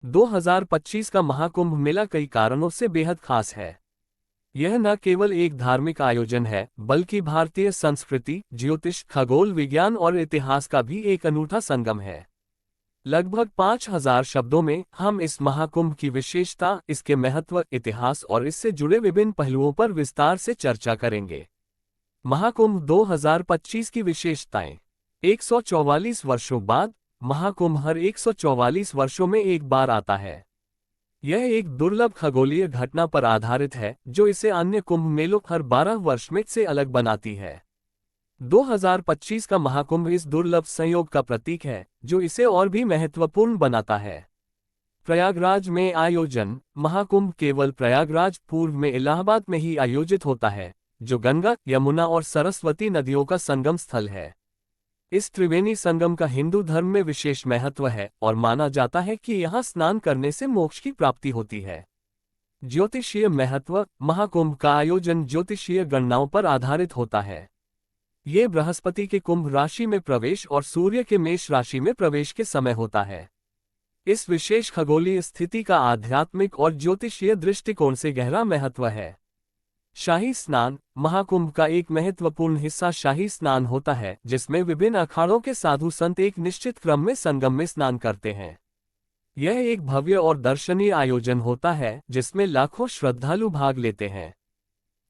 2025 का महाकुंभ मेला कई कारणों से बेहद खास है। यह न केवल एक धार्मिक आयोजन है, बल्कि भारतीय संस्कृति, ज्योतिष, खगोल विज्ञान और इतिहास का भी एक अनूठा संगम है। लगभग 5000 शब्दों में हम इस महाकुंभ की विशेषता, इसके महत्व, इतिहास और इससे जुड़े विभिन्न पहलुओं पर विस्तार से चर्चा करेंगे। महाकुंभ 2025 की विशेषताएं। 144 वर्षों बाद महाकुंभ हर 144 वर्षों में एक बार आता है। यह एक दुर्लभ खगोलीय घटना पर आधारित है, जो इसे अन्य कुंभ मेलों हर 12 वर्ष में से अलग बनाती है। 2025 का महाकुंभ इस दुर्लभ संयोग का प्रतीक है, जो इसे और भी महत्वपूर्ण बनाता है। प्रयागराज में आयोजन। महाकुंभ केवल प्रयागराज, पूर्व में इलाहाबाद में ही आयोजित होता है, जो गंगा, यमुना और सरस्वती नदियों का संगम स्थल है। इस त्रिवेणी संगम का हिंदू धर्म में विशेष महत्व है और माना जाता है कि यहाँ स्नान करने से मोक्ष की प्राप्ति होती है। ज्योतिषीय महत्व। महाकुंभ का आयोजन ज्योतिषीय गणनाओं पर आधारित होता है। ये बृहस्पति के कुंभ राशि में प्रवेश और सूर्य के मेष राशि में प्रवेश के समय होता है। इस विशेष खगोलीय स्थिति का आध्यात्मिक और ज्योतिषीय दृष्टिकोण से गहरा महत्व है। शाही स्नान। महाकुंभ का एक महत्वपूर्ण हिस्सा शाही स्नान होता है, जिसमें विभिन्न अखाड़ों के साधु संत एक निश्चित क्रम में संगम में स्नान करते हैं। यह एक भव्य और दर्शनीय आयोजन होता है, जिसमें लाखों श्रद्धालु भाग लेते हैं।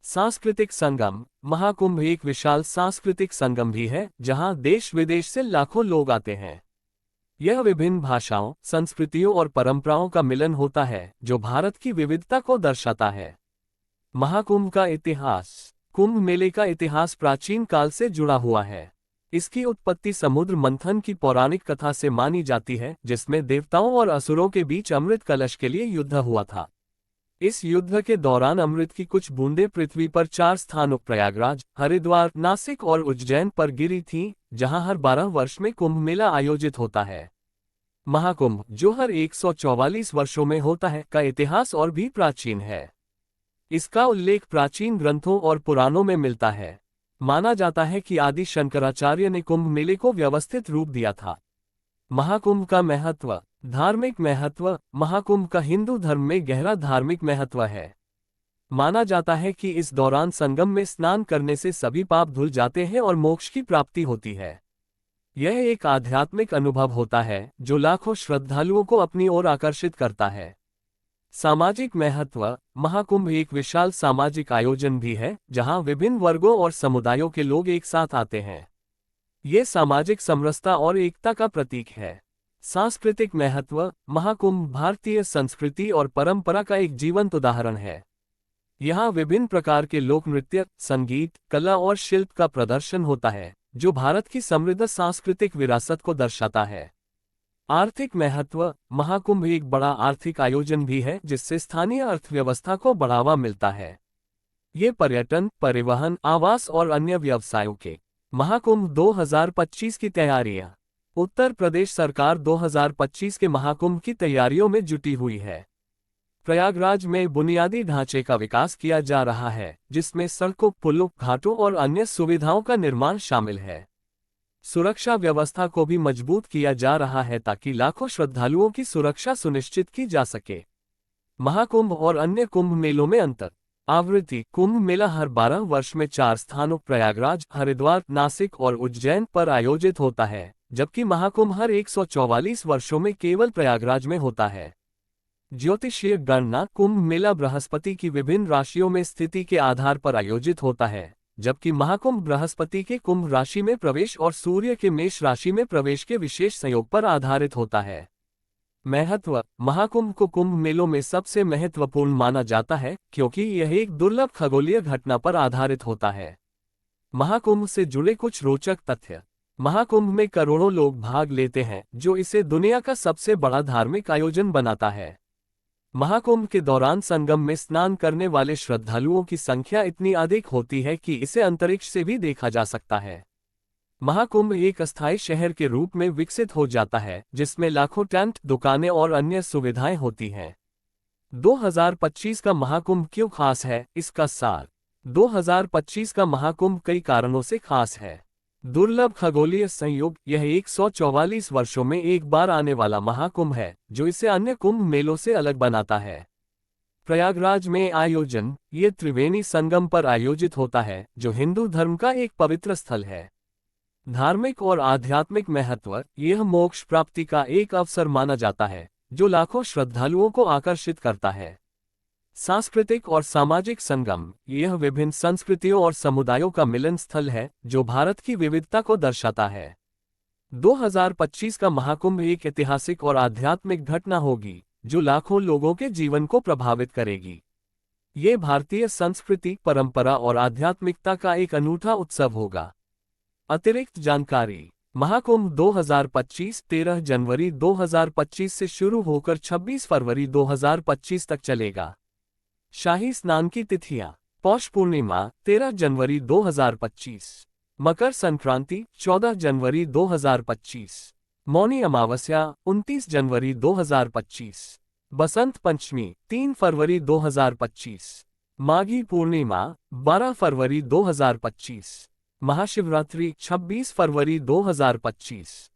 सांस्कृतिक संगम। महाकुंभ एक विशाल सांस्कृतिक संगम भी है, जहां देश विदेश से लाखों लोग आते हैं। यह विभिन्न भाषाओं, संस्कृतियों और परंपराओं का मिलन होता है, जो भारत की विविधता को दर्शाता है। महाकुंभ का इतिहास। कुंभ मेले का इतिहास प्राचीन काल से जुड़ा हुआ है। इसकी उत्पत्ति समुद्र मंथन की पौराणिक कथा से मानी जाती है, जिसमें देवताओं और असुरों के बीच अमृत कलश के लिए युद्ध हुआ था। इस युद्ध के दौरान अमृत की कुछ बूंदें पृथ्वी पर 4 स्थानों प्रयागराज, हरिद्वार, नासिक और उज्जैन पर गिरी थीं, जहां हर 12 वर्ष में कुंभ मेला आयोजित होता है। महाकुंभ, जो हर 144 वर्षों में होता है, का इतिहास और भी प्राचीन है। इसका उल्लेख प्राचीन ग्रंथों और पुराणों में मिलता है। माना जाता है कि आदि शंकराचार्य ने कुंभ मेले को व्यवस्थित रूप दिया था। महाकुंभ का महत्व। धार्मिक महत्व। महाकुंभ का हिंदू धर्म में गहरा धार्मिक महत्व है। माना जाता है कि इस दौरान संगम में स्नान करने से सभी पाप धुल जाते हैं और मोक्ष की प्राप्ति होती है। यह एक आध्यात्मिक अनुभव होता है, जो लाखों श्रद्धालुओं को अपनी ओर आकर्षित करता है। सामाजिक महत्व। महाकुंभ एक विशाल सामाजिक आयोजन भी है, जहां विभिन्न वर्गों और समुदायों के लोग एक साथ आते हैं। ये सामाजिक समरसता और एकता का प्रतीक है। सांस्कृतिक महत्व। महाकुंभ भारतीय संस्कृति और परंपरा का एक जीवंत उदाहरण है। यहाँ विभिन्न प्रकार के लोक नृत्य, संगीत, कला और शिल्प का प्रदर्शन होता है, जो भारत की समृद्ध सांस्कृतिक विरासत को दर्शाता है। आर्थिक महत्व। महाकुंभ एक बड़ा आर्थिक आयोजन भी है, जिससे स्थानीय अर्थव्यवस्था को बढ़ावा मिलता है। ये पर्यटन, परिवहन, आवास और अन्य व्यवसायों के। महाकुंभ 2025 की तैयारियां। उत्तर प्रदेश सरकार 2025 के महाकुंभ की तैयारियों में जुटी हुई है। प्रयागराज में बुनियादी ढांचे का विकास किया जा रहा है, जिसमें सड़कों, पुलों, घाटों और अन्य सुविधाओं का निर्माण शामिल है। सुरक्षा व्यवस्था को भी मजबूत किया जा रहा है, ताकि लाखों श्रद्धालुओं की सुरक्षा सुनिश्चित की जा सके। महाकुंभ और अन्य कुंभ मेलों में अंतर। आवृत्ति। कुंभ मेला हर 12 वर्ष में 4 स्थानों प्रयागराज, हरिद्वार, नासिक और उज्जैन पर आयोजित होता है, जबकि महाकुंभ हर 144 वर्षों में केवल प्रयागराज में होता है। ज्योतिषीय गणना। कुंभ मेला बृहस्पति की विभिन्न राशियों में स्थिति के आधार पर आयोजित होता है, जबकि महाकुंभ बृहस्पति के कुंभ राशि में प्रवेश और सूर्य के मेष राशि में प्रवेश के विशेष संयोग पर आधारित होता है। महत्व। महाकुंभ को कुंभ मेलों में सबसे महत्वपूर्ण माना जाता है, क्योंकि यह एक दुर्लभ खगोलीय घटना पर आधारित होता है। महाकुंभ से जुड़े कुछ रोचक तथ्य। महाकुंभ में करोड़ों लोग भाग लेते हैं, जो इसे दुनिया का सबसे बड़ा धार्मिक आयोजन बनाता है। महाकुंभ के दौरान संगम में स्नान करने वाले श्रद्धालुओं की संख्या इतनी अधिक होती है कि इसे अंतरिक्ष से भी देखा जा सकता है। महाकुंभ एक अस्थायी शहर के रूप में विकसित हो जाता है, जिसमें लाखों टेंट, दुकानें और अन्य सुविधाएं होती हैं। 2025 का महाकुंभ क्यों खास है, इसका सार। 2025 का महाकुंभ कई कारणों से खास है। दुर्लभ खगोलीय संयोग, यह 144 वर्षों में एक बार आने वाला महाकुंभ है, जो इसे अन्य कुंभ मेलों से अलग बनाता है। प्रयागराज में आयोजन, ये त्रिवेणी संगम पर आयोजित होता है, जो हिंदू धर्म का एक पवित्र स्थल है। धार्मिक और आध्यात्मिक महत्व, यह मोक्ष प्राप्ति का एक अवसर माना जाता है, जो लाखों श्रद्धालुओं को आकर्षित करता है। सांस्कृतिक और सामाजिक संगम, यह विभिन्न संस्कृतियों और समुदायों का मिलन स्थल है, जो भारत की विविधता को दर्शाता है। 2025 का महाकुंभ एक ऐतिहासिक और आध्यात्मिक घटना होगी, जो लाखों लोगों के जीवन को प्रभावित करेगी। ये भारतीय संस्कृति, परंपरा और आध्यात्मिकता का एक अनूठा उत्सव होगा। अतिरिक्त जानकारी। महाकुंभ 2025 13 जनवरी 2025 से शुरू होकर 26 फरवरी 2025 तक चलेगा। शाही स्नान की तिथियां: पौष पूर्णिमा 13 जनवरी 2025, मकर संक्रांति 14 जनवरी 2025, मौनी अमावस्या 29 जनवरी 2025, बसंत पंचमी 3 फरवरी 2025, माघी पूर्णिमा 12 फरवरी 2025, महाशिवरात्रि 26 फरवरी 2025।